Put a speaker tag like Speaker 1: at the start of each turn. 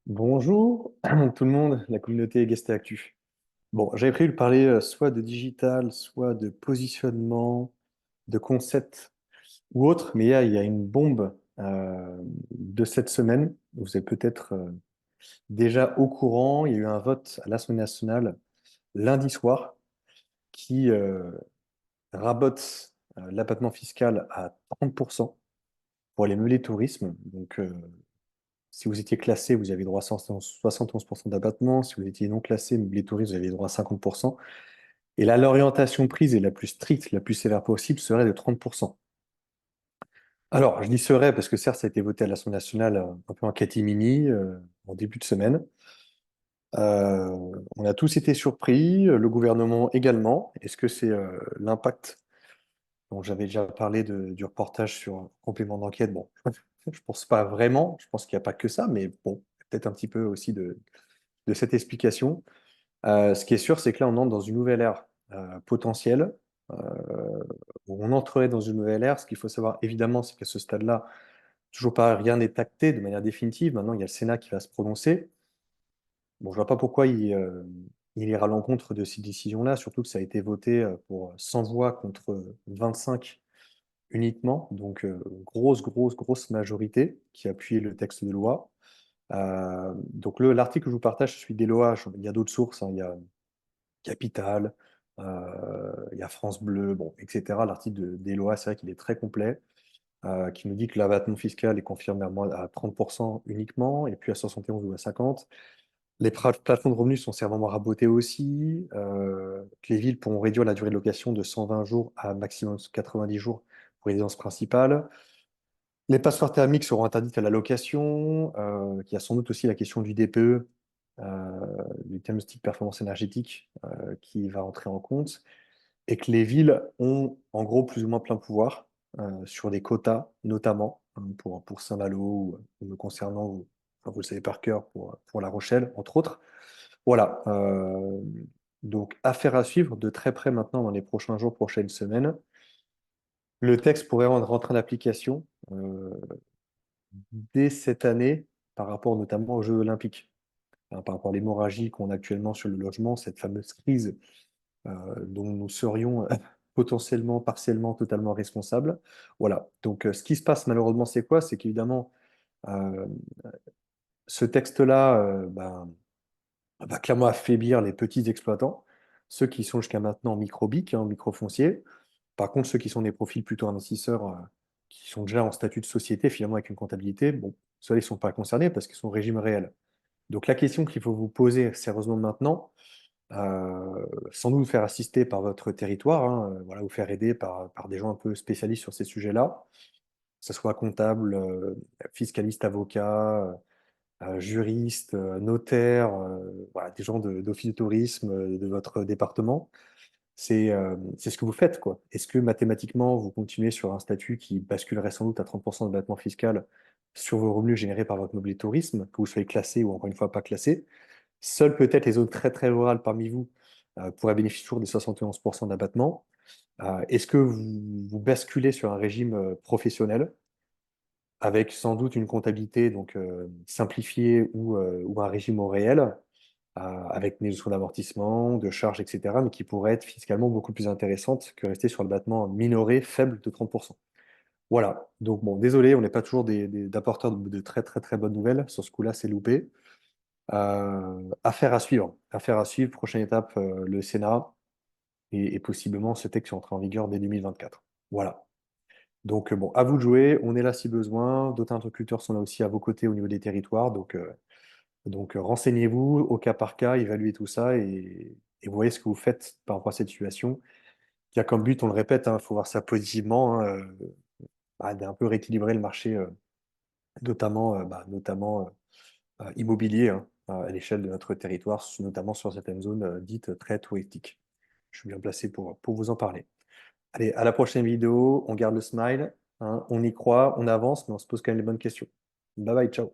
Speaker 1: Bonjour tout le monde, la communauté Guest et Actu. Bon, j'avais prévu de parler soit de digital, soit de positionnement, de concept ou autre, mais il y a une bombe de cette semaine. Vous êtes peut-être déjà au courant. Il y a eu un vote à l'Assemblée nationale lundi soir qui rabote l'abattement fiscal à 30% pour les meublés tourisme. Donc, si vous étiez classé, vous avez droit à 71% d'abattement. Si vous étiez non classé, meublé tourisme, vous avez droit à 50%. Et là, l'orientation prise est la plus stricte, la plus sévère possible, serait de 30%. Alors, je dis serait parce que certes, ça a été voté à l'Assemblée nationale un peu en catimini, en début de semaine. On a tous été surpris, le gouvernement également. Est-ce que c'est l'impact dont j'avais déjà parlé du reportage sur complément d'enquête? Bon, je pense pas vraiment. Je pense qu'il n'y a pas que ça, mais bon, peut-être un petit peu aussi de cette explication. Ce qui est sûr, c'est que là, on entre dans une nouvelle ère potentielle. Où on entrerait dans une nouvelle ère. Ce qu'il faut savoir, évidemment, c'est qu'à ce stade-là, toujours pas rien n'est acté de manière définitive. Maintenant, il y a le Sénat qui va se prononcer. Bon, je vois pas pourquoi il ira à l'encontre de ces décisions-là, surtout que ça a été voté pour 100 voix contre 25 uniquement. Donc, grosse majorité qui a appuyé le texte de loi. Donc, l'article que je vous partage, je suis des lois. Il y a d'autres sources, hein. Il y a Capital, il y a France Bleu, bon, etc. L'article d'Eloi, c'est vrai qu'il est très complet, qui nous dit que l'abattement fiscal est confirmé à 30% uniquement, et puis à 71 ou à 50. Les plafonds de revenus sont sévèrement rabotés aussi, que les villes pourront réduire la durée de location de 120 jours à maximum 90 jours pour les résidences principales. Les passoires thermiques seront interdites à la location, qu'il y a sans doute aussi la question du DPE, du diagnostic performance énergétique, qui va entrer en compte, et que les villes ont en gros plus ou moins plein pouvoir sur des quotas, notamment hein, pour Saint-Malo ou me concernant, enfin, vous le savez par cœur, pour La Rochelle, entre autres. Voilà. Donc, affaire à suivre de très près maintenant dans les prochains jours, prochaines semaines. Le texte pourrait rentrer en application dès cette année par rapport notamment aux Jeux Olympiques, hein, par rapport à l'hémorragie qu'on a actuellement sur le logement, cette fameuse crise dont nous serions potentiellement, partiellement, totalement responsables. Voilà. Donc, ce qui se passe malheureusement, c'est quoi? C'est qu'évidemment, euh, ce texte-là va clairement affaiblir les petits exploitants, ceux qui sont jusqu'à maintenant micro-BIC, hein, micro-fonciers. Par contre, ceux qui sont des profils plutôt investisseurs, qui sont déjà en statut de société, finalement avec une comptabilité, bon, ceux-là, ils ne sont pas concernés parce qu'ils sont au régime réel. Donc, la question qu'il faut vous poser sérieusement maintenant, sans doute vous faire assister par votre territoire, hein, voilà, vous faire aider par des gens un peu spécialistes sur ces sujets-là, que ce soit comptable, fiscaliste, avocat, juriste, notaire, voilà, des gens d'office de tourisme de votre département. C'est ce que vous faites, quoi. Est-ce que mathématiquement, vous continuez sur un statut qui basculerait sans doute à 30% de battement fiscal sur vos revenus générés par votre meublé tourisme, que vous soyez classé ou encore une fois pas classé? Seules peut-être les zones très rurales parmi vous pourraient bénéficier toujours des 71% d'abattement. Est-ce que vous basculez sur un régime professionnel avec sans doute une comptabilité donc simplifiée ou un régime au réel, avec des notions d'amortissement, de charges, etc., mais qui pourrait être fiscalement beaucoup plus intéressante que rester sur le battement minoré faible de 30%. Voilà. Donc bon, désolé, on n'est pas toujours d'apporteurs de très bonnes nouvelles. Sur ce coup-là, c'est loupé. Affaire à suivre. Affaire à suivre. Prochaine étape, le Sénat et possiblement ce texte qui entrera en vigueur dès 2024. Voilà. Donc bon, à vous de jouer. On est là si besoin. D'autres interlocuteurs sont là aussi à vos côtés au niveau des territoires. Donc renseignez-vous au cas par cas, évaluez tout ça et voyez ce que vous faites par rapport à cette situation qui a comme but, on le répète, il faut voir ça positivement, hein, d'un peu rééquilibrer le marché, notamment immobilier, hein, à l'échelle de notre territoire, notamment sur certaines zones dites très touristiques. Je suis bien placé pour vous en parler. Allez, à la prochaine vidéo, on garde le smile, hein, on y croit, on avance, mais on se pose quand même les bonnes questions. Bye bye, ciao.